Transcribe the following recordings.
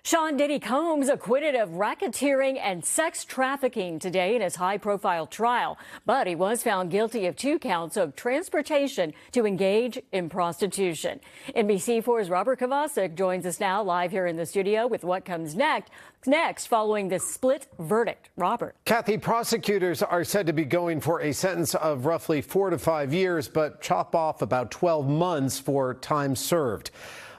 Sean Diddy Combs acquitted of racketeering and sex trafficking today in his high-profile trial, but he was found guilty of 2 counts of transportation to engage in prostitution. NBC4's Robert Kovacik joins us now live here in the studio with what comes next following this split verdict. Robert. Kathy, prosecutors are said to be going for a sentence of roughly 4 to 5 years, but chop off about 12 months for time served.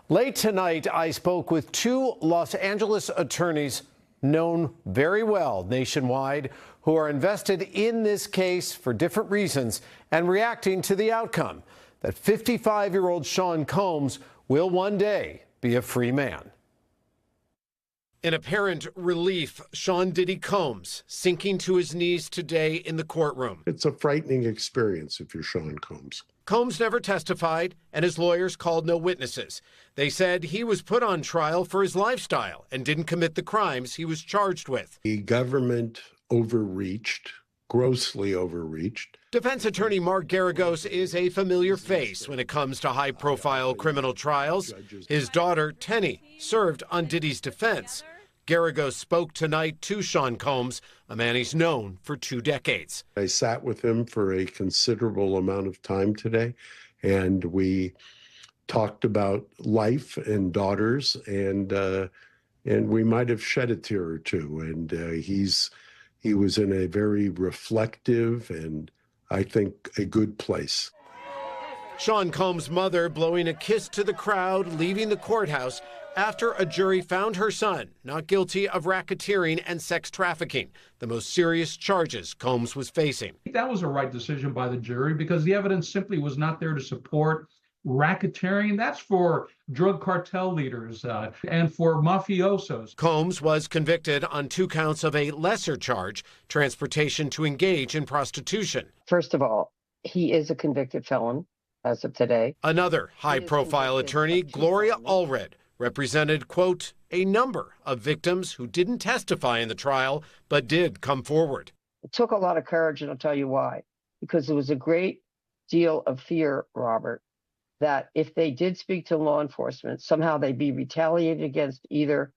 Late tonight, I spoke with 2 Los Angeles attorneys known very well nationwide who are invested in this case for different reasons and reacting to the outcome that 55-year-old Sean Combs will one day be a free man. In apparent relief, Sean Diddy Combs sinking to his knees today in the courtroom. It's a frightening experience if you're Sean Combs. Combs never testified, and his lawyers called no witnesses. They said he was put on trial for his lifestyle and didn't commit the crimes he was charged with. The government overreached, grossly overreached. Defense attorney Mark Garagos is a familiar face when it comes to high-profile criminal trials. His daughter, Tenny, served on Diddy's defense. Garagos spoke tonight to Sean Combs, a man he's known for 2 decades. I sat with him for a considerable amount of time today, and we talked about life and daughters, and we might have shed a tear or two. And he was in a very reflective and, I think, a good place. Sean Combs' mother blowing a kiss to the crowd, leaving the courthouse after a jury found her son not guilty of racketeering and sex trafficking, the most serious charges Combs was facing. That was a right decision by the jury because the evidence simply was not there to support racketeering. That's for drug cartel leaders and for mafiosos. Combs was convicted on 2 counts of a lesser charge, transportation to engage in prostitution. First of all, he is a convicted felon as of today. Another high-profile attorney, Gloria Allred, represented, quote, a number of victims who didn't testify in the trial, but did come forward. It took a lot of courage, and I'll tell you why. Because there was a great deal of fear, Robert, that if they did speak to law enforcement, somehow they'd be retaliated against either,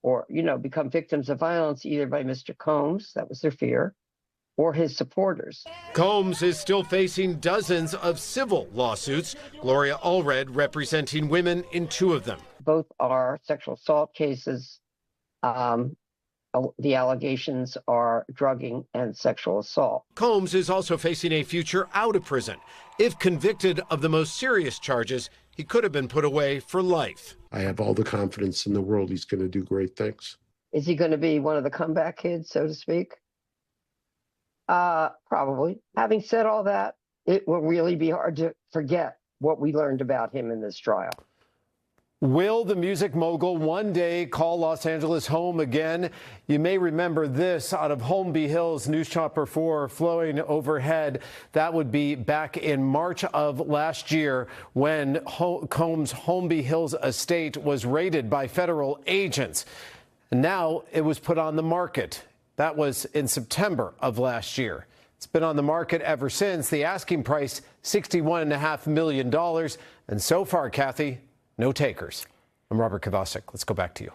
or, become victims of violence either by Mr. Combs, that was their fear, or his supporters. Combs is still facing dozens of civil lawsuits, Gloria Allred representing women in 2 of them. Both are sexual assault cases. The allegations are drugging and sexual assault. Combs is also facing a future out of prison. If convicted of the most serious charges, he could have been put away for life. I have all the confidence in the world he's going to do great things. Is he going to be one of the comeback kids, so to speak? Probably. Having said all that, it will really be hard to forget what we learned about him in this trial. Will the music mogul one day call Los Angeles home again? You may remember this out of Holmby Hills, News Chopper 4 flowing overhead. That would be back in March of last year when Combs' Holmby Hills estate was raided by federal agents. And now it was put on the market. That was in September of last year. It's been on the market ever since. The asking price, $61.5 million. And so far, Kathy, no takers. I'm Robert Kovacik. Let's go back to you.